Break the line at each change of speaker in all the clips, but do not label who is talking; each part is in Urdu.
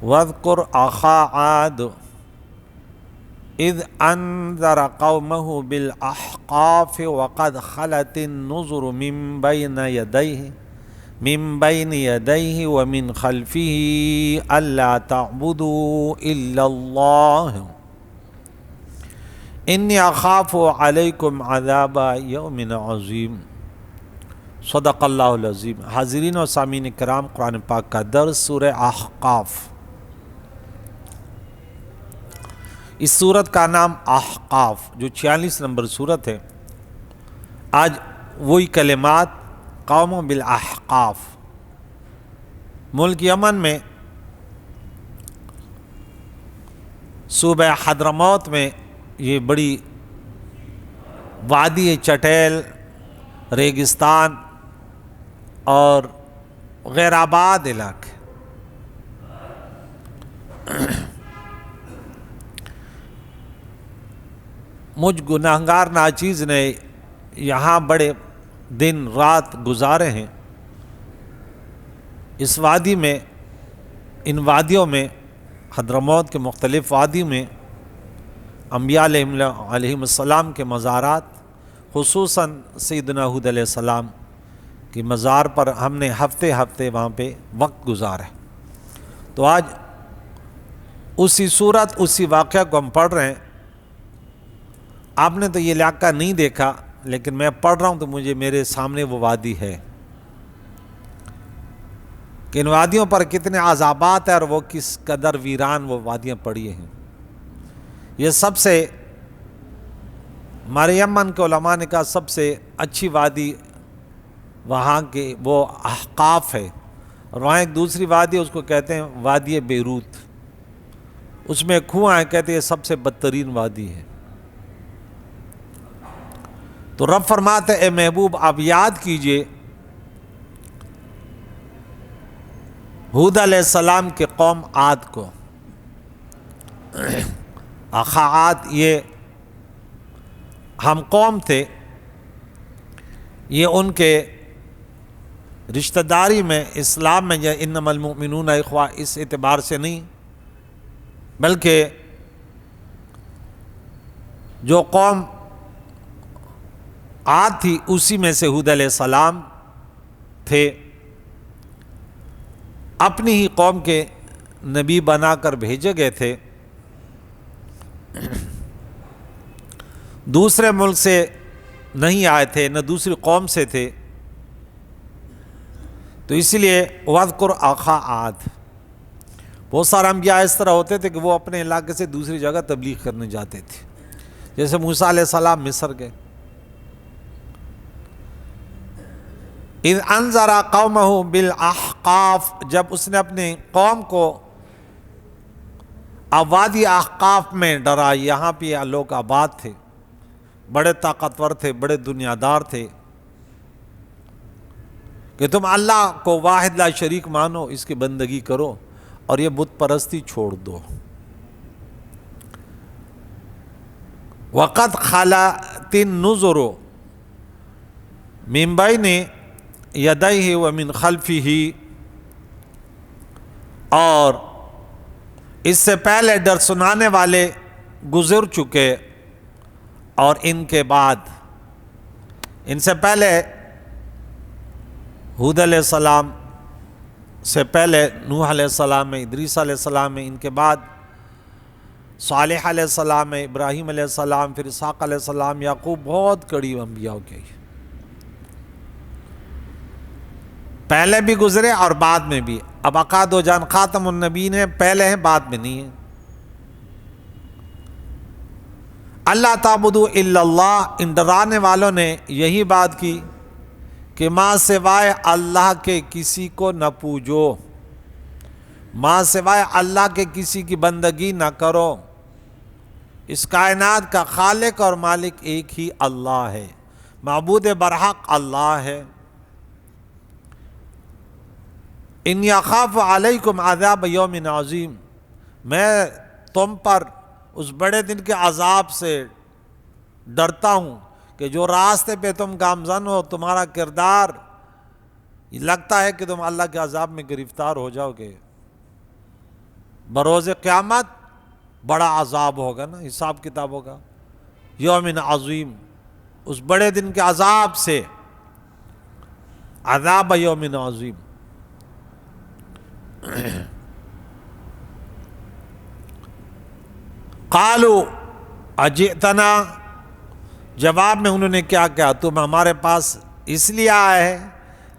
واذکر اخا عاد اذ انذر قومه بالاحقاف وقد خلت النذر من بين يديه ومن خلفه ألا تعبدوا إلا الله إني أخاف عليكم عذاب يوم عظيم۔ صدق اللہ العظیم۔ حاضرین و سامعین کرام، قرآن پاک کا درس سورہ احقاف۔ اس سورت کا نام احقاف، جو 46 نمبر سورت ہے۔ آج وہی کلمات قوم بالاحقاف، ملک یمن میں صوبہ حضرموت میں یہ بڑی وادی چٹیل، ریگستان اور غیر آباد علاقے۔ مجھ گناہگار ناچیز نے یہاں بڑے دن رات گزارے ہیں۔ اس وادی میں، ان وادیوں میں، حضرموت کے مختلف وادی میں انبیاء علیہم السلام کے مزارات، خصوصاً سیدنا ہود علیہ السلام کی مزار پر ہم نے ہفتے ہفتے وہاں پہ وقت گزارا ہے۔ تو آج اسی صورت، اسی واقعہ کو ہم پڑھ رہے ہیں۔ آپ نے تو یہ علاقہ نہیں دیکھا، لیکن میں پڑھ رہا ہوں تو مجھے میرے سامنے وہ وادی ہے کہ ان وادیوں پر کتنے عذابات ہیں اور وہ کس قدر ویران وہ وادیاں پڑی ہیں۔ یہ سب سے، ہمارے یمن کے علماء نے کہا سب سے اچھی وادی وہاں کے وہ احقاف ہے، اور وہاں ایک دوسری وادی اس کو کہتے ہیں وادی بیروت، اس میں کنواں ہے، کہتے ہیں یہ سب سے بدترین وادی ہے۔ تو رب فرماتے اے محبوب آپ یاد کیجئے ہود علیہ السلام کے قوم عاد کو۔ اخا عاد یہ ہم قوم تھے، یہ ان کے رشتہ داری میں، اسلام میں، یا انما المؤمنون اخوہ اس اعتبار سے نہیں، بلکہ جو قوم عاد تھی اسی میں سے ہود علیہ السلام تھے۔ اپنی ہی قوم کے نبی بنا کر بھیجے گئے تھے، دوسرے ملک سے نہیں آئے تھے، نہ دوسری قوم سے تھے۔ تو اسی لیے وَاذْكُرْ أَخَا عَاد، بہت سارے انبیاء اس طرح ہوتے تھے کہ وہ اپنے علاقے سے دوسری جگہ تبلیغ کرنے جاتے تھے، جیسے موسیٰ علیہ السلام مصر گئے۔ اِذْ أَنذَرَ قَوْمَهُ بِالْأَحْقَافِ، جب اس نے اپنی قوم کو وادی احقاف میں ڈرا۔ یہاں پہ یہ لوگ آباد تھے، بڑے طاقتور تھے، بڑے دنیادار تھے، کہ تم اللہ کو واحد لا شریک مانو، اس کی بندگی کرو اور یہ بت پرستی چھوڑ دو۔ وَقَدْ خَلَتِ النُّذُرُ مِن بَيْنِ يَدَيْهِ وَمِنْ خَلْفِهِ، اور اس سے پہلے ڈر سنانے والے گزر چکے، اور ان کے بعد، ان سے پہلے ہود علیہ السلام سے پہلے نوح علیہ السلام ہے، ادریس علیہ السلام ہے، ان کے بعد صالح علیہ السلام ہے، ابراہیم علیہ السلام، پھر اسحاق علیہ السلام، یعقوب، بہت کڑی انبیاء کے پہلے بھی گزرے اور بعد میں بھی۔ اب آقا دو جان خاتم النبیین ہیں، پہلے ہیں بعد میں نہیں ہیں۔ اللہ تعبدوا الا اللہ، ان ڈرانے والوں نے یہی بات کی کہ ماں سوائے اللہ کے کسی کو نہ پوجو، ماں سوائے اللہ کے کسی کی بندگی نہ کرو۔ اس کائنات کا خالق اور مالک ایک ہی اللہ ہے، معبود برحق اللہ ہے۔ انی اخاف علیکم عذاب یوم عظیم، میں تم پر اس بڑے دن کے عذاب سے ڈرتا ہوں کہ جو راستے پہ تم گامزن ہو، تمہارا کردار لگتا ہے کہ تم اللہ کے عذاب میں گرفتار ہو جاؤ گے۔ بروز قیامت بڑا عذاب ہوگا نا، حساب کتاب ہوگا، یوم عظیم، اس بڑے دن کے عذاب سے، عذاب یوم عظیم۔ قالوا اجئتنا، جواب میں انہوں نے کیا کہا، تم ہمارے پاس اس لیے آئے ہے،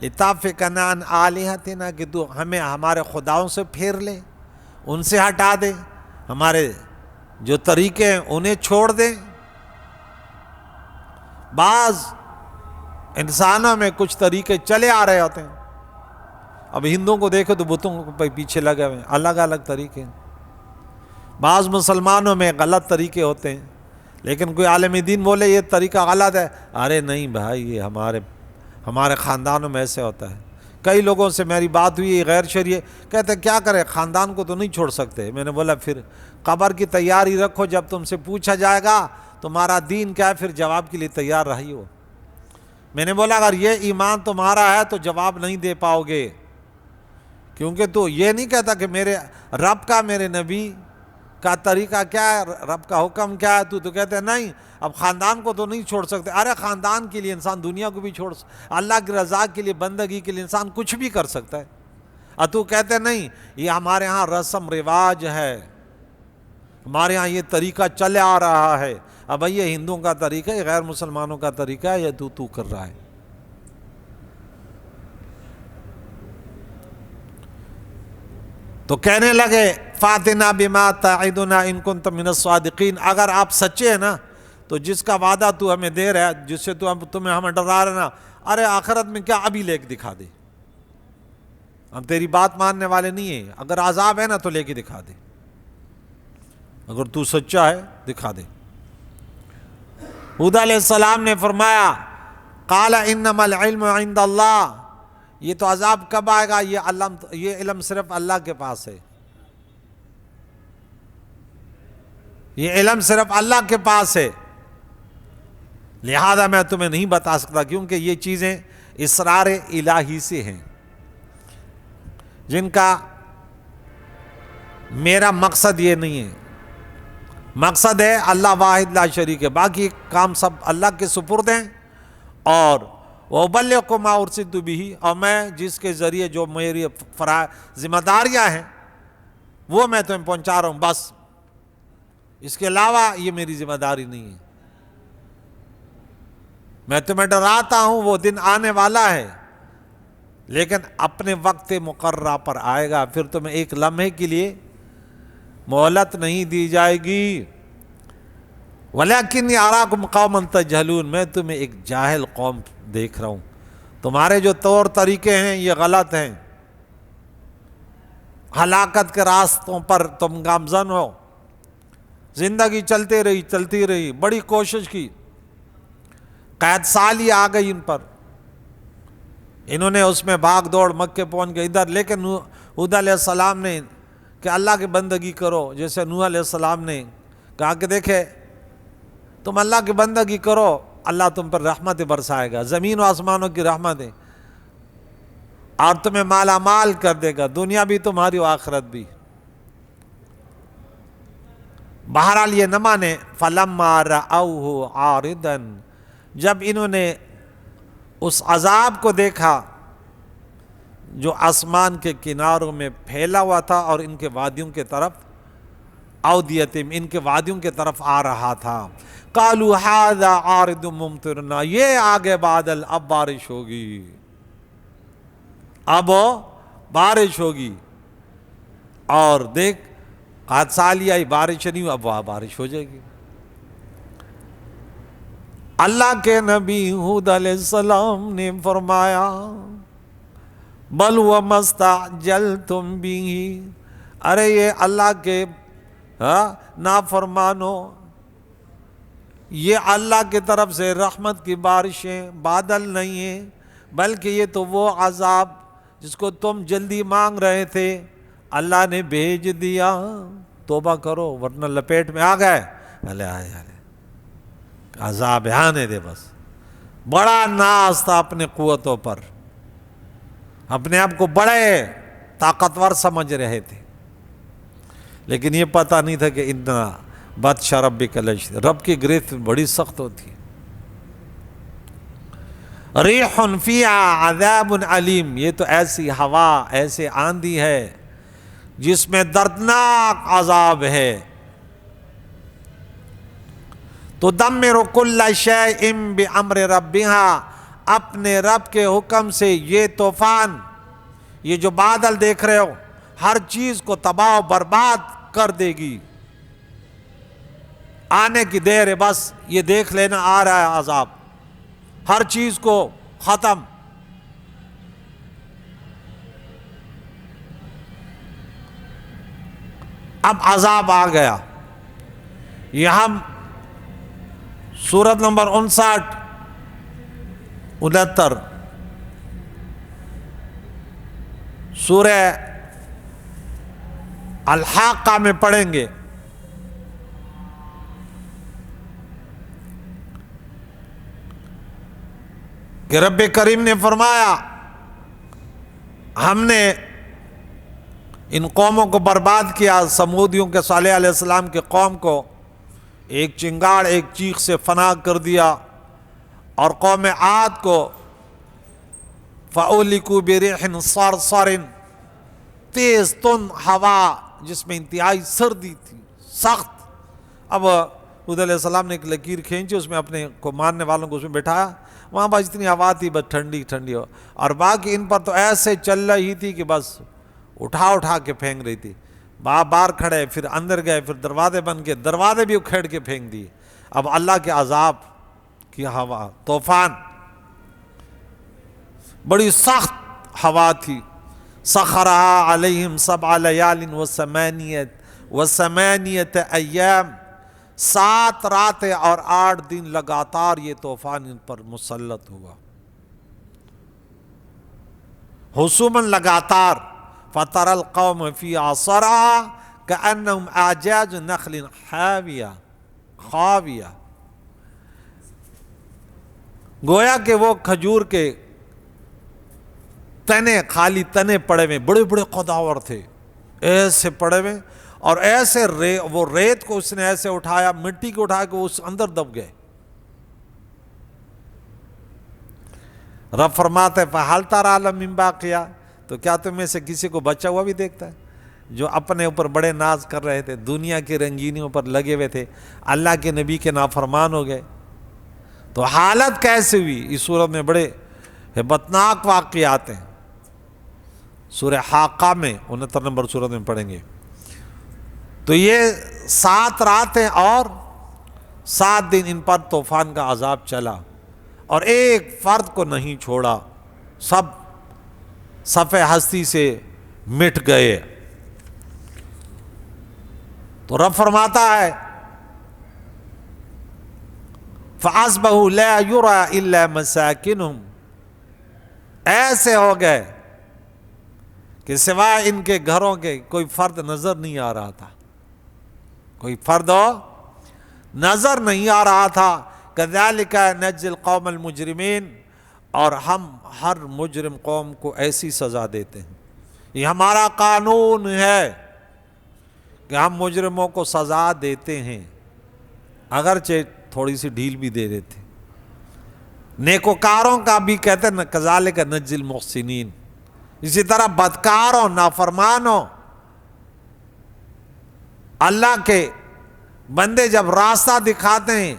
لتافکنا عن آلہتنا، کہ تو ہمیں ہمارے خداؤں سے پھیر لے، ان سے ہٹا دے، ہمارے جو طریقے ہیں انہیں چھوڑ دیں۔ بعض انسانوں میں کچھ طریقے چلے آ رہے ہوتے ہیں، اب ہندوؤں کو دیکھو تو بتوں کے پیچھے لگے ہوئے ہیں، الگ الگ طریقے ہیں۔ بعض مسلمانوں میں غلط طریقے ہوتے ہیں، لیکن کوئی عالم دین بولے یہ طریقہ غلط ہے، ارے نہیں بھائی، یہ ہمارے خاندانوں میں ایسے ہوتا ہے۔ کئی لوگوں سے میری بات ہوئی غیر شرعی، کہتے کیا کرے، خاندان کو تو نہیں چھوڑ سکتے۔ میں نے بولا پھر قبر کی تیاری رکھو، جب تم سے پوچھا جائے گا تمہارا دین کیا ہے، پھر جواب کے لیے تیار رہی ہو۔ میں نے بولا اگر یہ ایمان تمہارا ہے تو جواب نہیں دے پاؤ گے، کیونکہ تو یہ نہیں کہتا کہ میرے رب کا، میرے نبی کا طریقہ کیا ہے، رب کا حکم کیا ہے، تو کہتے ہیں نہیں اب خاندان کو تو نہیں چھوڑ سکتے۔ ارے خاندان کے لیے انسان دنیا کو بھی چھوڑ، اللہ کی رضا کے لیے، بندگی کے لیے انسان کچھ بھی کر سکتا ہے۔ اور تو کہتے نہیں یہ ہمارے ہاں رسم رواج ہے، ہمارے ہاں یہ طریقہ چلے آ رہا ہے، اب یہ ہندوؤں کا طریقہ ہے، غیر مسلمانوں کا طریقہ ہے، یہ تو کر رہا ہے۔ تو کہنے لگے فاتنا بما تعدنا ان کنت من الصادقین، اگر آپ سچے ہیں نا تو جس کا وعدہ تو ہمیں دے رہا ہے، جس سے تو تمہیں ہمیں ڈرا رہا نا، ارے آخرت میں کیا، ابھی لے کے دکھا دے، ہم تیری بات ماننے والے نہیں ہیں، اگر عذاب ہے نا تو لے کے دکھا دے، اگر تو سچا ہے دکھا دے۔ ہود علیہ السلام نے فرمایا قال انما العلم عند اللہ، یہ تو عذاب کب آئے گا، یہ علم صرف اللہ کے پاس ہے، یہ علم صرف اللہ کے پاس ہے، لہذا میں تمہیں نہیں بتا سکتا، کیونکہ یہ چیزیں اسرار الہی سے ہیں، جن کا میرا مقصد یہ نہیں ہے۔ مقصد ہے اللہ واحد لا شریک ہے، باقی کام سب اللہ کے سپرد ہیں، اور وَأُبَلِّغُكُم مَا أُرْسِلْتُ بِهِ، اور میں جس کے ذریعے جو میری ذمہ داریاں ہیں وہ میں تمہیں پہنچا رہا ہوں، بس اس کے علاوہ یہ میری ذمہ داری نہیں ہے۔ میں تمہیں ڈراتا ہوں، وہ دن آنے والا ہے لیکن اپنے وقت مقررہ پر آئے گا، پھر تمہیں ایک لمحے کے لیے مہلت نہیں دی جائے گی۔ وَلَٰكِنِّي أَرَاكُمْ قَوْمًا تَجْهَلُونَ، میں تمہیں ایک جاہل قوم دیکھ رہا ہوں، تمہارے جو طور طریقے ہیں یہ غلط ہیں، ہلاکت کے راستوں پر تم گامزن ہو۔ زندگی چلتی رہی، بڑی کوشش کی، قید سالی آ گئی ان پر، انہوں نے اس میں بھاگ دوڑ، مکے پہنچ گئے ادھر، لیکن ہود علیہ السلام نے کہ اللہ کی بندگی کرو، جیسے نوح علیہ السلام نے کہا کہ دیکھے تم اللہ کی بندگی کرو، اللہ تم پر رحمت برسائے گا، زمین و آسمانوں کی رحمتیں، اور تمہیں مالا مال کر دے گا، دنیا بھی تمہاری و آخرت بھی۔ بہرحال یہ نہ مانے، فَلَمَّا رَأَوْهُ عَارِضًا، جب انہوں نے اس عذاب کو دیکھا جو آسمان کے کناروں میں پھیلا ہوا تھا اور ان کے وادیوں کے طرف، اودیتم، ان کے وادیوں کے طرف آ رہا تھا، قالوا ھذا عارض ممطرنا، یہ آگے بادل، اب بارش ہوگی، اب بارش ہوگی، اور دیکھ حادثہ لیا ہی، بارش نہیں، اب وہاں بارش ہو جائے گی۔ اللہ کے نبی ہود علیہ السلام نے فرمایا بل هو ما استعجلتم به، ارے یہ اللہ کے نافرمانو، یہ اللہ کی طرف سے رحمت کی بارشیں، بادل نہیں ہیں، بلکہ یہ تو وہ عذاب جس کو تم جلدی مانگ رہے تھے اللہ نے بھیج دیا، توبہ کرو ورنہ لپیٹ میں آ گئے۔ عذاب آنے دے، بس بڑا ناز تھا اپنے قوتوں پر، اپنے آپ کو بڑے طاقتور سمجھ رہے تھے، لیکن یہ پتہ نہیں تھا کہ اتنا بطش ربک لشدید، رب کی گرفت بڑی سخت ہوتی ہے۔ ریح فیہا عذاب علیم، یہ تو ایسی ہوا، ایسے آندھی ہے جس میں دردناک عذاب ہے۔ تدمر کل شیء بامر ربہا، اپنے رب کے حکم سے یہ طوفان، یہ جو بادل دیکھ رہے ہو، ہر چیز کو تباہ و برباد کر دے گی۔ آنے کی دیر ہے، بس یہ دیکھ لینا آ رہا ہے عذاب، ہر چیز کو ختم۔ اب عذاب آ گیا۔ یہ ہم سورت نمبر 59 69 سورہ الحاقہ میں پڑھیں گے۔ کہ رب کریم نے فرمایا ہم نے ان قوموں کو برباد کیا، سمودیوں کے صالح علیہ السلام کے قوم کو ایک چنگاڑ ایک چیخ سے فنا کر دیا، اور قوم عاد کو فَأُهْلِكُوا بِرِيحٍ صَرْصَرٍ، تیز تند ہوا جس میں انتہائی سردی تھی، سخت۔ اب حود علیہ السلام نے ایک لکیر کھینچی، اس میں اپنے کو ماننے والوں کو اس میں بٹھایا، وہاں بس اتنی ہوا تھی، بس ٹھنڈی ٹھنڈی ہو، اور باقی ان پر تو ایسے چل رہی تھی کہ بس اٹھا کے پھینک رہی تھی۔ باہر کھڑے، پھر اندر گئے، پھر دروازے بند کے، دروازے بھی اکھیڑ کے پھینک دیے۔ اب اللہ کے عذاب کی ہوا، طوفان، بڑی سخت ہوا تھی۔ سخرها علیہم 7 لیال و8 ایام، 7 راتیں اور 8 دن لگاتار یہ طوفان ان پر مسلط ہوا، حسوماً لگاتار۔ فَتَرَى الْقَوْمَ فِيهَا صَرْعَىٰ كَأَنَّهُمْ أَعْجَازُ نَخْلٍ خَاوِيَةٍ، گویا کہ وہ کھجور کے تنے، خالی تنے پڑے ہوئے، بڑے بڑے قداور تھے، ایسے پڑے ہوئے، اور ایسے وہ ریت کو اس نے ایسے اٹھایا، مٹی کو اٹھایا کہ وہ اس اندر دب گئے۔ رب فرماتے فَهَلْ تَرَىٰ لَهُم مِّن بَاقِیَةٍ، تو کیا تم میں سے کسی کو بچا ہوا بھی دیکھتا ہے؟ جو اپنے اوپر بڑے ناز کر رہے تھے، دنیا کی رنگینیوں پر لگے ہوئے تھے، اللہ کے نبی کے نافرمان ہو گئے، تو حالت کیسے ہوئی؟ اس سورت میں بڑے ہیبتناک واقعات ہیں۔ سورہ حاقہ میں 69 نمبر سورت میں پڑھیں گے۔ تو یہ 7 راتیں اور 7 دن ان پر طوفان کا عذاب چلا، اور ایک فرد کو نہیں چھوڑا، سب صفحہ ہستی سے مٹ گئے۔ تو رب فرماتا ہے فَأَصْبَحُوا لَا يُرَىٰ إِلَّا مَسَاكِنُهُمْ، ایسے ہو گئے کہ سوائے ان کے گھروں کے کوئی فرد نظر نہیں آ رہا تھا، کوئی فرد نظر نہیں آ رہا تھا۔ كَذَلِكَ نَجْزِي الْقَوْمَ الْمُجْرِمِينَ، اور ہم ہر مجرم قوم کو ایسی سزا دیتے ہیں، یہ ہمارا قانون ہے کہ ہم مجرموں کو سزا دیتے ہیں، اگرچہ تھوڑی سی ڈھیل بھی دے دیتے۔ نیکوکاروں کا بھی کہتے ہیں کذالک نجزی المحسنین، اسی طرح بدکاروں، نافرمانوں، اللہ کے بندے جب راستہ دکھاتے ہیں،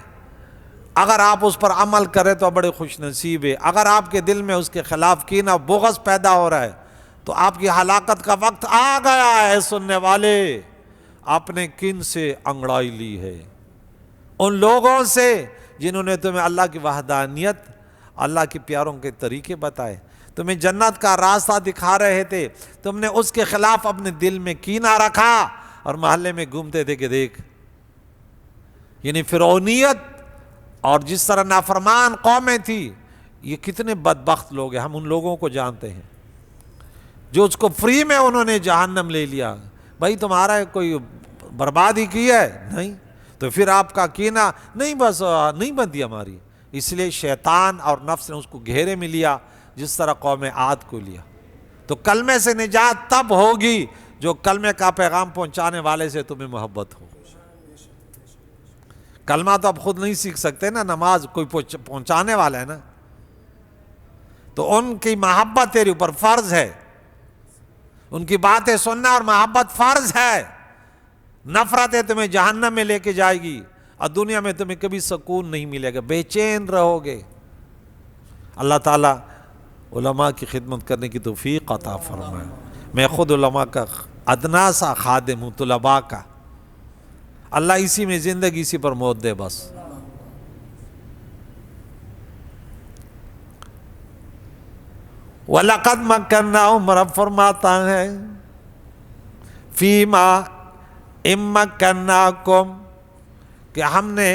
اگر آپ اس پر عمل کریں تو بڑے خوش نصیب ہے، اگر آپ کے دل میں اس کے خلاف کینہ بغض پیدا ہو رہا ہے تو آپ کی ہلاکت کا وقت آ گیا ہے۔ سننے والے، آپ نے کن سے انگڑائی لی ہے؟ ان لوگوں سے جنہوں نے تمہیں اللہ کی وحدانیت، اللہ کے پیاروں کے طریقے بتائے، تمہیں جنت کا راستہ دکھا رہے تھے، تم نے اس کے خلاف اپنے دل میں کینہ رکھا اور محلے میں گھومتے تھے کہ دیکھ، یعنی فرعونیت اور جس طرح نافرمان قومیں تھی، یہ کتنے بدبخت لوگ ہیں، ہم ان لوگوں کو جانتے ہیں جو اس کو فری میں انہوں نے جہنم لے لیا۔ بھائی تمہارا کوئی بربادی کی ہے؟ نہیں، تو پھر آپ کا کینہ نہیں، بس نہیں بنتی ہماری، اس لیے شیطان اور نفس نے اس کو گھیرے میں لیا جس طرح قوم عاد کو لیا۔ تو کلمے سے نجات تب ہوگی جو کلمے کا پیغام پہنچانے والے سے تمہیں محبت ہو۔ کلمہ تو آپ خود نہیں سیکھ سکتے نا، نماز کوئی پہنچانے والا ہے نا، تو ان کی محبت تیرے اوپر فرض ہے، ان کی باتیں سننا اور محبت فرض ہے۔ نفرتیں تمہیں جہنم میں لے کے جائے گی، اور دنیا میں تمہیں کبھی سکون نہیں ملے گا، بے چین رہو گے۔ اللہ تعالیٰ علماء کی خدمت کرنے کی توفیق عطا فرمائے۔ میں خود علماء کا ادنا سا خادم ہوں، طلباء کا، اللہ اسی میں زندگی اسی پر موت دے بس۔ وَلَقَدْ مَكَّنَّاهُمْ، رب فرماتا ہے، فِيمَا إِن مَّكَّنَّاكُمْ، کہ ہم نے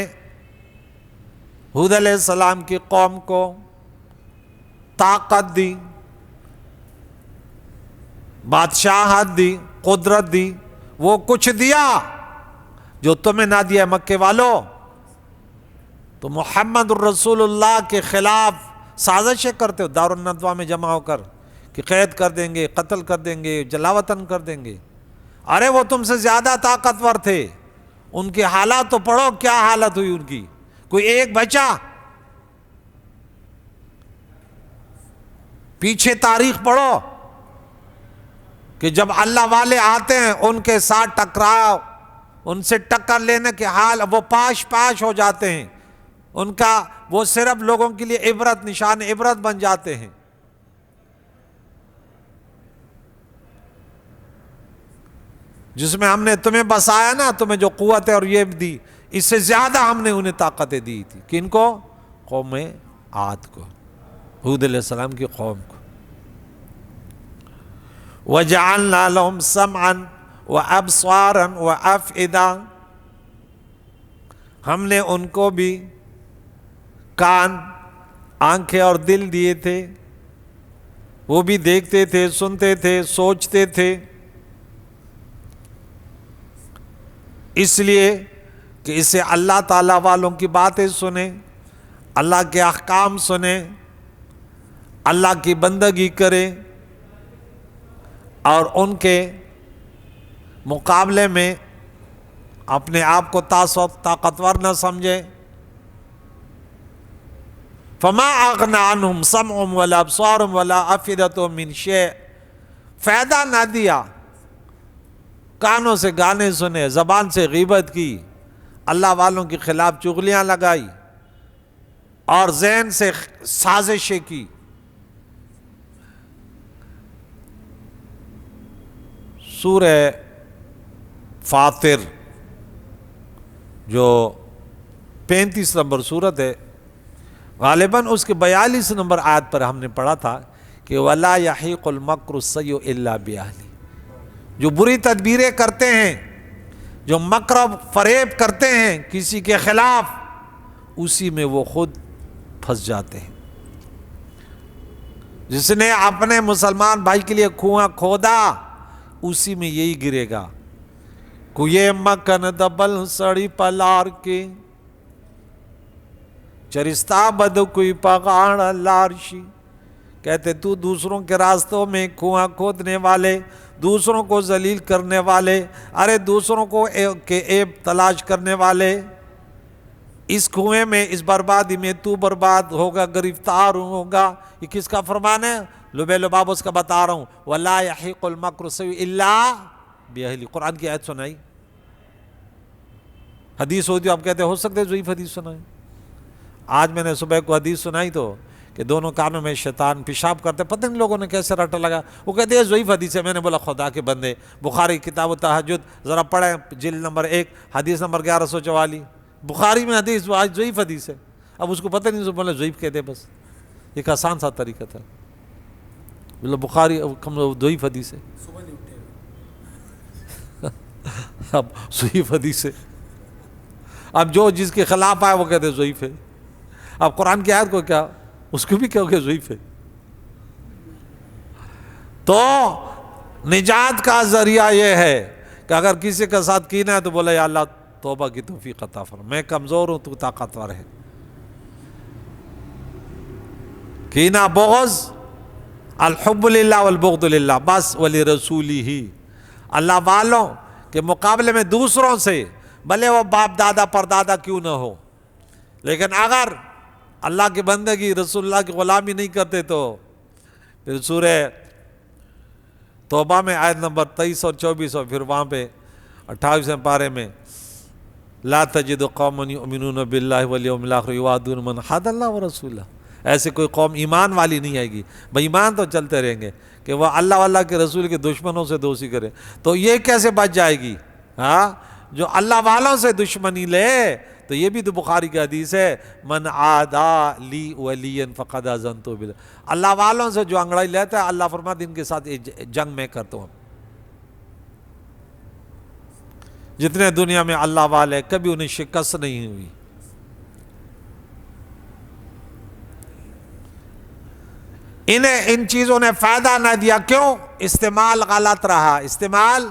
ہود علیہ السلام کی قوم کو طاقت دی، بادشاہت دی، قدرت دی، وہ کچھ دیا جو تمہیں نہ دیا مکے والوں۔ تو محمد الرسول اللہ کے خلاف سازشیں کرتے ہو، دارالندوہ میں جمع ہو کر کہ قید کر دیں گے، قتل کر دیں گے، جلاوطن کر دیں گے۔ ارے وہ تم سے زیادہ طاقتور تھے، ان کی حالات تو پڑھو، کیا حالت ہوئی ان کی، کوئی ایک بچا؟ پیچھے تاریخ پڑھو کہ جب اللہ والے آتے ہیں ان کے ساتھ ٹکراؤ، ان سے ٹکر لینے کے حال وہ پاش پاش ہو جاتے ہیں، ان کا وہ صرف لوگوں کے لیے عبرت، نشان عبرت بن جاتے ہیں۔ جس میں ہم نے تمہیں بسایا نا، تمہیں جو قوت ہے اور یہ دی، اس سے زیادہ ہم نے انہیں طاقتیں دی تھی۔ کن کو؟ قوم عاد کو، ہود علیہ السلام کی قوم کو۔ وَجَعَلْنَا لَهُمْ سَمْعًا وَأَبْصَارًا وَأَفْئِدَةً، ہم نے ان کو بھی کان، آنکھیں اور دل دیے تھے، وہ بھی دیکھتے تھے، سنتے تھے، سوچتے تھے، اس لیے کہ اسے اللہ تعالیٰ والوں کی باتیں سنیں، اللہ کے احکام سنیں، اللہ کی بندگی کریں، اور ان کے مقابلے میں اپنے آپ کو طاقتور نہ سمجھے۔ فما اغنى عنهم سمعهم ولا ابصارهم ولا افئدتهم من شيء، فائدہ نہ دیا، کانوں سے گانے سنے، زبان سے غیبت کی، اللہ والوں کے خلاف چغلیاں لگائی، اور ذہن سے سازشیں کی۔ سورہ فاطر جو 35 نمبر سورت ہے، غالباً اس کے 42 نمبر آیت پر ہم نے پڑھا تھا کہ وَلَا يَحِيقُ الْمَكْرُ السَّيِّئُ إِلَّا بِأَهْلِهِ، جو بری تدبیریں کرتے ہیں، جو مکر و فریب کرتے ہیں کسی کے خلاف، اسی میں وہ خود پھنس جاتے ہیں۔ جس نے اپنے مسلمان بھائی کے لیے کنواں کھودا، اسی میں یہی گرے گا۔ کوئے مکن دبل سڑی پلار کے، چرستہ بد کوئی پگاڑ لارشی، کہتے تو دوسروں کے راستوں میں کنواں کھودنے والے، دوسروں کو ذلیل کرنے والے، ارے دوسروں کو کے عیب تلاش کرنے والے، اس کنویں میں، اس بربادی میں تو برباد ہوگا، گرفتار ہوگا۔ یہ کس کا فرمان ہے؟ لبے لباب اس کا بتا رہا ہوں، وَلَا يَحِيقُ الْمَكْرُ السَّيِّئُ إِلَّا بِأَهْلِهِ۔ قرآن کی آیت سنائی، حدیث ہوتی آپ کہتے ہو سکتے ضعیف حدیث سنائی۔ آج میں نے صبح کو حدیث سنائی تو کہ دونوں کانوں میں شیطان پیشاب کرتے، پتہ نہیں لوگوں نے کیسے رٹا لگا، وہ کہتے ہیں ضعیف حدیث ہے۔ میں نے بولا خدا کے بندے، بخاری کتاب التہجد ذرا پڑھیں، جلد نمبر 1 حدیث نمبر 1144، بخاری میں حدیث آج ضعیف حدیث ہے۔ اب اس کو پتہ نہیں، بولا ضعیف کہتے بس، ایک آسان سا طریقہ تھا، بولا بخاری ضعیف حدیث ہے، اب ضعیف حدیث ہے، اب جو جس کے خلاف آئے وہ کہتے ضعیف ہے۔ اب قرآن کی آیت کو کیا، اس کو بھی کہو کہ ضعیف ہے۔ تو نجات کا ذریعہ یہ ہے کہ اگر کسی کے ساتھ کینہ ہے تو بولا یا اللہ توبہ کی توفیق عطا فرما، میں کمزور ہوں تو طاقتور ہے۔ کینہ، بغض، الحب للہ والبغض للہ، بس، ولرسولہ، اللہ والوں کے مقابلے میں دوسروں سے، بھلے وہ باپ دادا پردادا کیوں نہ ہو، لیکن اگر اللہ کی بندگی رسول اللہ کی غلامی نہیں کرتے تو پھر سورہ توبہ میں آیت نمبر 23 اور 24 اور پھر وہاں پہ 28ویں پارے میں لا تجد قوما یؤمنون باللہ والیوم الاخر یوادون من حاد اللہ ورسولہ، ایسے کوئی قوم ایمان والی نہیں آئے گی، بھائی ایمان تو چلتے رہیں گے کہ وہ اللہ واللہ کے رسول کے دشمنوں سے دوستی کرے، تو یہ کیسے بچ جائے گی؟ ہاں، جو اللہ والوں سے دشمنی لے، تو یہ بھی تو بخاری کی حدیث ہے، من عادا لی ولیا فقد آذنتہ بالحرب، اللہ والوں سے جو انگڑائی لیتا ہے اللہ فرماتا ہے ان کے ساتھ جنگ میں کرتا ہوں۔ جتنے دنیا میں اللہ والے کبھی انہیں شکست نہیں ہوئی۔ انہیں ان چیزوں نے فائدہ نہ دیا، کیوں؟ استعمال غلط رہا، استعمال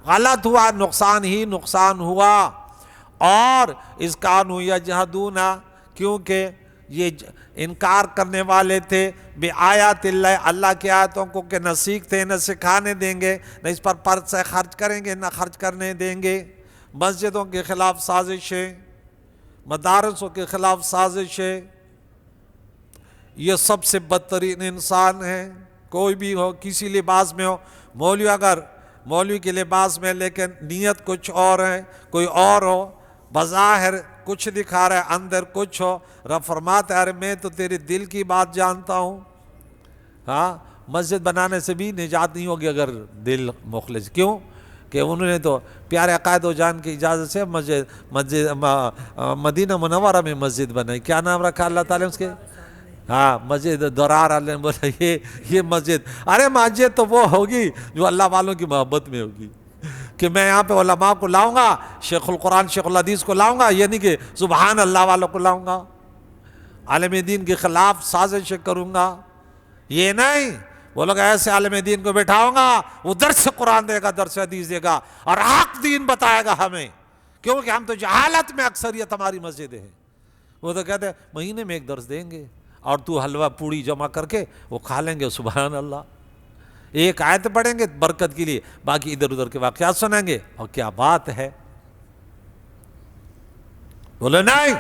غلط ہوا، نقصان ہی نقصان ہوا۔ اور اس کانوا یجحدون، کیونکہ یہ انکار کرنے والے تھے بآیات اللہ، اللہ کی آیتوں کو، کہ نہ سیکھتے نہ سکھانے دیں گے، نہ اس پر پیسے خرچ کریں گے، نہ خرچ کرنے دیں گے۔ مسجدوں کے خلاف سازشیں، مدارسوں کے خلاف سازشیں، یہ سب سے بدترین انسان ہے، کوئی بھی ہو، کسی لباس میں ہو، مولوی اگر مولوی کے لباس میں لیکن نیت کچھ اور ہے، کوئی اور ہو، بظاہر کچھ دکھا رہا ہے اندر کچھ ہو، رب فرماتا ہے ارے میں تو تیرے دل کی بات جانتا ہوں۔ ہاں، مسجد بنانے سے بھی نجات نہیں ہوگی اگر دل مخلص، کیوں کہ انہوں نے تو پیارے عقائد و جان کی اجازت سے مدینہ منورہ میں مسجد بنائی، کیا نام رکھا اللہ تعالیٰ نے اس کے؟ ہاں، مسجد درار، اللہ نے بولا یہ مسجد، ارے مسجد تو وہ ہوگی جو اللہ والوں کی محبت میں ہوگی، کہ میں یہاں پہ علماء کو لاؤں گا، شیخ القرآن شیخ الحدیث کو لاؤں گا، یہ نہیں کہ سبحان اللہ والوں کو لاؤں گا، عالم دین کے خلاف سازش کروں گا، یہ نہیں، وہ لوگ ایسے عالم دین کو بٹھاؤں گا، وہ درس قرآن دے گا، درس حدیث دے گا اور حق دین بتائے گا ہمیں، کیونکہ ہم تو جہالت میں اکثریت ہماری مسجدیں ہیں۔ وہ تو کہتے ہیں مہینے میں ایک درس دیں گے اور تو حلوہ پوڑی جمع کر کے وہ کھا لیں گے، سبحان اللہ، ایک آیت پڑھیں گے برکت کے لیے، باقی ادھر ادھر کے واقعات سنیں گے، اور کیا بات ہے۔ بولے نہیں،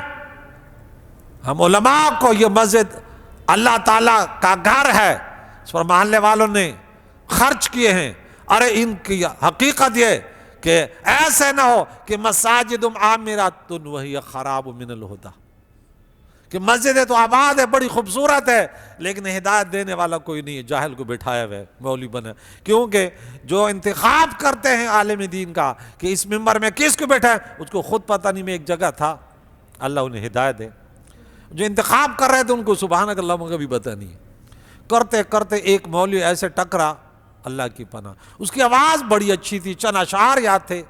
ہم علماء کو یہ مسجد اللہ تعالیٰ کا گھر ہے، اس پر محلے والوں نے خرچ کیے ہیں، ارے ان کی حقیقت یہ کہ ایسے نہ ہو کہ مساجد عامرات وہی خراب من الہدی، کہ مسجدیں تو آباد ہے، بڑی خوبصورت ہے، لیکن ہدایت دینے والا کوئی نہیں ہے، جاہل کو بٹھایا ہوا ہے، مولوی بنا، کیونکہ جو انتخاب کرتے ہیں عالم دین کا کہ اس ممبر میں کس کو بیٹھا ہے، اس کو خود پتہ نہیں، میں ایک جگہ تھا، اللہ انہیں ہدایت دے، جو انتخاب کر رہے تھے ان کو سبحانک اللہم کا بھی پتہ نہیں، کرتے کرتے ایک مولوی ایسے ٹکرا، اللہ کی پناہ، اس کی آواز بڑی اچھی تھی، چند اشعار یاد تھے،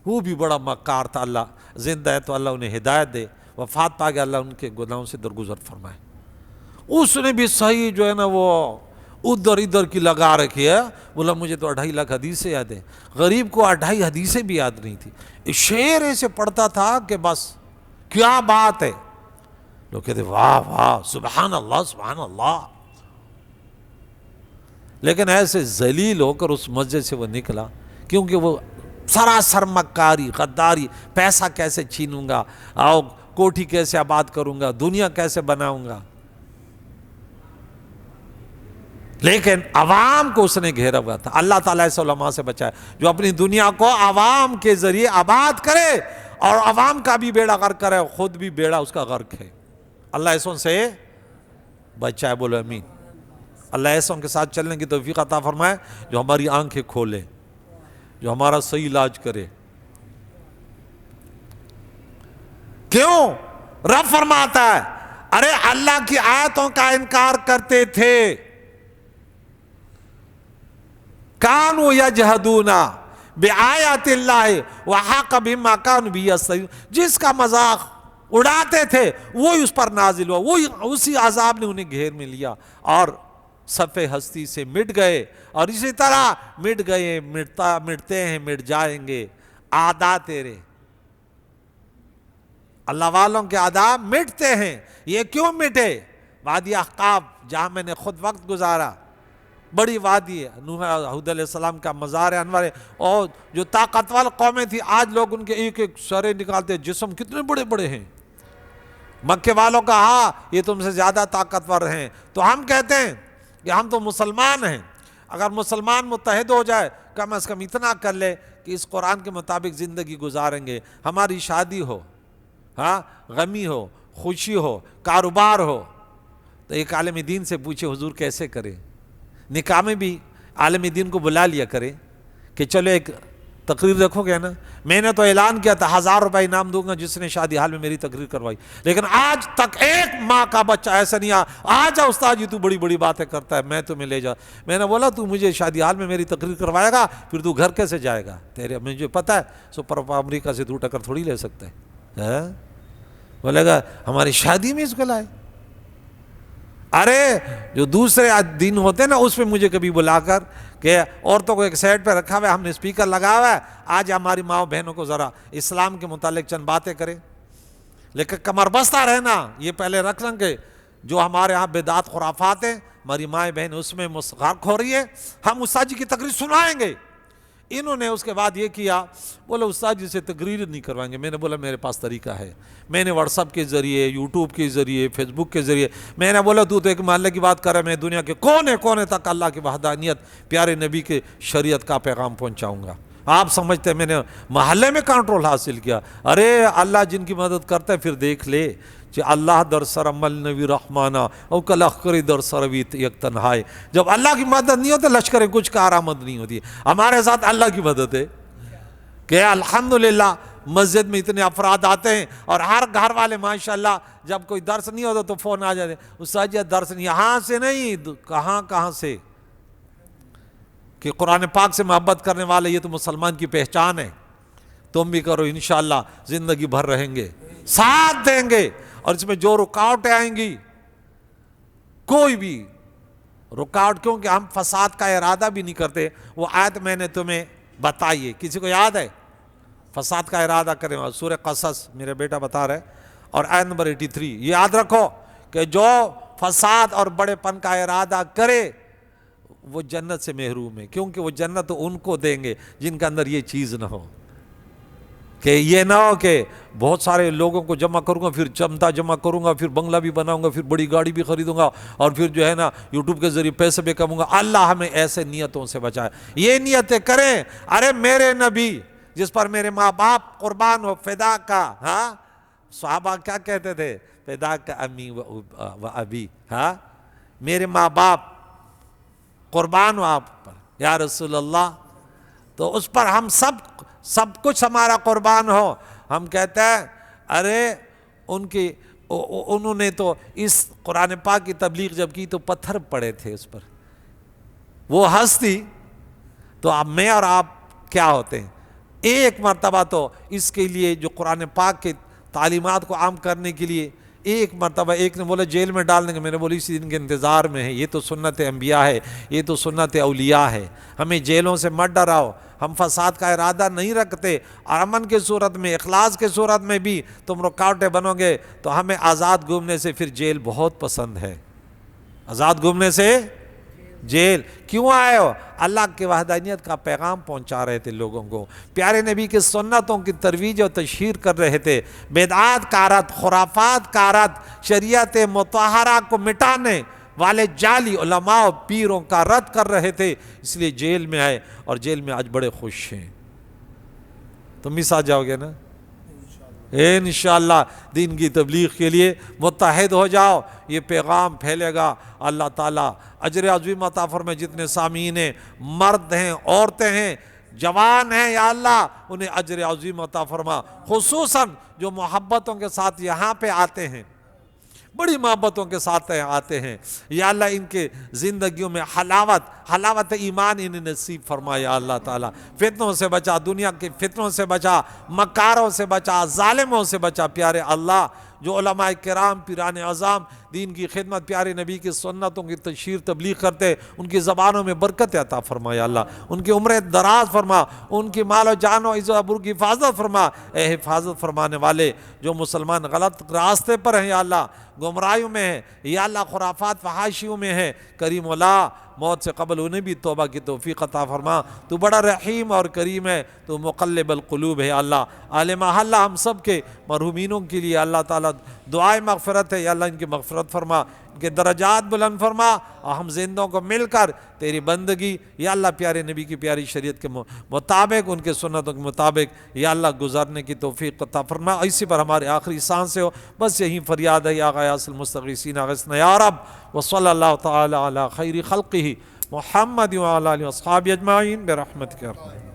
وہ بھی بڑا مکار تھا، اللہ زندہ ہے تو اللہ انہیں ہدایت دے، وفات پا گیا، اللہ ان کے گناہوں سے درگزر فرمائے۔ اس نے بھی صحیح جو ہے نا وہ ادھر ادھر کی لگا رکھی ہے، بولا مجھے تو 2.5 لاکھ حدیثیں یاد ہیں، غریب کو 2.5 حدیثیں بھی یاد نہیں تھی، شعر ایسے پڑھتا تھا کہ بس کیا بات ہے، لوگ کہتے واہ واہ سبحان اللہ سبحان اللہ، لیکن ایسے ذلیل ہو کر اس مسجد سے وہ نکلا، کیونکہ وہ سراسر مکاری غداری، پیسہ کیسے چھینوں گا، کوٹھی کیسے آباد کروں گا، دنیا کیسے بناؤں گا، لیکن عوام کو اس نے گھیرا ہوا تھا۔ اللہ تعالیٰ ایسے علماء سے بچائے جو اپنی دنیا کو عوام کے ذریعے آباد کرے اور عوام کا بھی بیڑا غرق کرے، خود بھی بیڑا اس کا غرق ہے۔ اللہ ایسوں سے بچائے، بولو امین۔ اللہ ایسوں کے ساتھ چلنے کی توفیق عطا فرمائے جو ہماری آنکھیں کھولے، جو ہمارا صحیح علاج کرے۔ کیوں؟ رب فرماتا ہے ارے اللہ کی آیتوں کا انکار کرتے تھے، کانوا یجحدون بآیات اللہ وحاق بہم ما کانوا بہ یستہزئون، جس کا مذاق اڑاتے تھے وہی اس پر نازل ہوا، وہی اسی عذاب نے انہیں گھیر میں لیا اور صفحے ہستی سے مٹ گئے، اور اسی طرح مٹ گئے، مٹتے ہیں، مٹ جائیں گے اعداء تیرے۔ اللہ والوں کے اعداء مٹتے ہیں، یہ کیوں مٹے؟ وادی احقاف جہاں میں نے خود وقت گزارا، بڑی وادی ہے، نوح ہود علیہ السلام کا مزار انور ہے، اور جو طاقتور قومیں تھی آج لوگ ان کے ایک ایک سرے نکالتے، جسم کتنے بڑے بڑے ہیں۔ مکے والوں کا ہاں یہ تم سے زیادہ طاقتور ہیں، تو ہم کہتے ہیں کہ ہم تو مسلمان ہیں، اگر مسلمان متحد ہو جائے کم از کم اتنا کر لے کہ اس قرآن کے مطابق زندگی گزاریں گے، ہماری شادی ہو، ہاں غمی ہو، خوشی ہو، کاروبار ہو، تو ایک عالم دین سے پوچھے حضور کیسے کرے؟ نکاح میں بھی عالم دین کو بلا لیا کرے کہ چلو ایک تقریر رکھو گے نا، میں نے تو اعلان کیا تھا 1000 روپے انعام دوں گا جس نے شادی حال میں میری تقریر کروائی، لیکن آج تک ایک ماں کا بچہ ایسا نہیں آ جا استاد جی تو بڑی بڑی باتیں کرتا ہے میں تمہیں لے جا۔ میں نے بولا تو مجھے شادی حال میں میری تقریر کروائے گا پھر تو گھر کیسے جائے گا؟ تیرے مجھے پتہ ہے سپر امریکہ سے 2 ٹکر تھوڑی لے سکتے ہیں۔ بولے گا ہماری شادی میں اس کو لائے؟ ارے جو دوسرے دن ہوتے ہیں نا اس پہ مجھے کبھی بلا کر کہ عورتوں کو ایک سائڈ پہ رکھا ہوا ہے، ہم نے اسپیکر لگا ہوا ہے، آج ہماری ماں بہنوں کو ذرا اسلام کے متعلق چند باتیں کریں، لیکن کمر بستہ رہنا یہ پہلے رکھ لیں گے۔ جو ہمارے ہاں بدعات خرافات ہیں ہماری مائیں بہن اس میں غرق ہو رہی ہے، ہم استاد جی کی تقریر سنائیں گے۔ انہوں نے اس کے بعد یہ کیا، بولے استاد جی سے تقریر نہیں کروائیں گے۔ میں نے بولا میرے پاس طریقہ ہے، میں نے واٹس ایپ کے ذریعے، یوٹیوب کے ذریعے، فیس بک کے ذریعے، میں نے بولا تو ایک محلے کی بات کر رہا ہے، میں دنیا کے کونے کونے تک اللہ کی وحدانیت پیارے نبی کے شریعت کا پیغام پہنچاؤں گا۔ آپ سمجھتے ہیں میں نے محلے میں کنٹرول حاصل کیا؟ ارے اللہ جن کی مدد کرتا ہے پھر دیکھ لے کہ اللہ در سر عمل نبی رحمانہ او کلخکری در سرویت یک تنہائے۔ جب اللہ کی مدد نہیں ہوتی لشکریں کچھ کارآمد نہیں ہوتی، ہمارے ساتھ اللہ کی مدد ہے کہ الحمدللہ مسجد میں اتنے افراد آتے ہیں اور ہر گھر والے ماشاءاللہ جب کوئی درس نہیں ہوتا تو فون آ جاتے استاد جی درس نہیں، یہاں سے نہیں کہاں سے، کہ قرآن پاک سے محبت کرنے والے یہ تو مسلمان کی پہچان ہے، تم بھی کرو انشاءاللہ زندگی بھر رہیں گے، ساتھ دیں گے۔ اور اس میں جو رکاوٹیں آئیں گی کوئی بھی رکاوٹ، کیونکہ ہم فساد کا ارادہ بھی نہیں کرتے، وہ آیت میں نے تمہیں بتائی ہے، کسی کو یاد ہے؟ فساد کا ارادہ کریں، سورہ قصص میرا بیٹا بتا رہا ہے، اور آیت نمبر 83 یہ یاد رکھو کہ جو فساد اور بڑے پن کا ارادہ کرے وہ جنت سے محروم ہے، کیونکہ وہ جنت ان کو دیں گے جن کے اندر یہ چیز نہ ہو، کہ یہ نہ ہو کہ بہت سارے لوگوں کو جمع کروں گا پھر چمتا جمع کروں گا پھر بنگلہ بھی بناؤں گا پھر بڑی گاڑی بھی خریدوں گا اور پھر جو ہے نا یوٹیوب کے ذریعے پیسے بھی کماؤں گا۔ اللہ ہمیں ایسے نیتوں سے بچائے، یہ نیتیں کریں۔ ارے میرے نبی جس پر میرے ماں باپ قربان ہو، فدا کا، ہاں صحابہ کیا کہتے تھے؟ فدا کا امی و ابی، ہاں میرے ماں باپ قربان ہو آپ پر یا رسول اللہ، تو اس پر ہم سب کچھ ہمارا قربان ہو۔ ہم کہتے ہیں ارے انہوں نے تو اس قرآن پاک کی تبلیغ جب کی تو پتھر پڑے تھے اس پر، وہ ہستی تو اب میں اور آپ کیا ہوتے ہیں؟ ایک مرتبہ تو اس کے لیے جو قرآن پاک کے تعلیمات کو عام کرنے کے لیے ایک مرتبہ ایک نے بولا جیل میں ڈال دیں گے، میں نے بولی اسی دن کے انتظار میں ہے، یہ تو سنت انبیاء ہے، یہ تو سنت اولیاء ہے، ہمیں جیلوں سے مت ڈراؤ۔ ہم فساد کا ارادہ نہیں رکھتے، امن کے صورت میں، اخلاص کے صورت میں بھی تم رکاوٹیں بنو گے تو ہمیں آزاد گھومنے سے پھر جیل بہت پسند ہے۔ آزاد گھومنے سے جیل کیوں آئے ہو؟ اللہ کے وحدانیت کا پیغام پہنچا رہے تھے لوگوں کو، پیارے نبی کی سنتوں کی ترویج اور تشہیر کر رہے تھے، بدعات کارت، خرافات کارت، شریعت مطہرہ کو مٹانے والے جعلی علماء و پیروں کا رد کر رہے تھے، اس لیے جیل میں آئے اور جیل میں آج بڑے خوش ہیں۔ تم بھی ساتھ جاؤ گے نا انشاءاللہ؟ دین کی تبلیغ کے لیے متحد ہو جاؤ، یہ پیغام پھیلے گا، اللہ تعالیٰ اجر عظیم عطا فرمائے۔ جتنے سامعین ہیں، مرد ہیں، عورتیں ہیں، جوان ہیں، یا اللہ انہیں اجر عظیم عطا فرما، خصوصاً جو محبتوں کے ساتھ یہاں پہ آتے ہیں، بڑی محبتوں کے ساتھ آتے ہیں، یا اللہ ان کے زندگیوں میں حلاوت ایمان انہیں نصیب فرما، یا اللہ تعالیٰ فتنوں سے بچا، دنیا کے فتنوں سے بچا، مکاروں سے بچا، ظالموں سے بچا، پیارے اللہ۔ جو علماء کرام، پیران اعظام دین کی خدمت، پیارے نبی کی سنتوں کی تشہیر تبلیغ کرتے، ان کی زبانوں میں برکت عطا فرما، یا اللہ ان کی عمر دراز فرما، ان کی مال و جان و عزت و عبرو کی حفاظت فرما۔ اے حفاظت فرمانے والے، جو مسلمان غلط راستے پر ہیں یا اللہ، گمراہیوں میں ہے یا اللہ، خرافات فحاشیوں میں ہے، کریم اللہ موت سے قبل انہیں بھی توبہ کی توفیق عطا فرما۔ تو بڑا رحیم اور کریم ہے، تو مقلب القلوب ہے۔ یا اللہ اہل محلہ ہم سب کے مرحومینوں کے لیے اللہ تعالیٰ دعائے مغفرت ہے، یا اللہ ان کی مغفرت فرما، ان کے درجات بلند فرما، اور ہم زندوں کو مل کر تیری بندگی یا اللہ پیارے نبی کی پیاری شریعت کے مطابق، ان کے سنتوں کے مطابق یا اللہ گزارنے کی توفیق عطا فرما۔ اسی پر ہمارے آخری سانس ہو، بس یہی فریاد ہے، یا غیاث المستغیثین اغثنا یا رب۔ وصلی اللہ تعالی علی خیر خلقہ محمد وعلی آلہ واصحابہ اجمعین برحمتک۔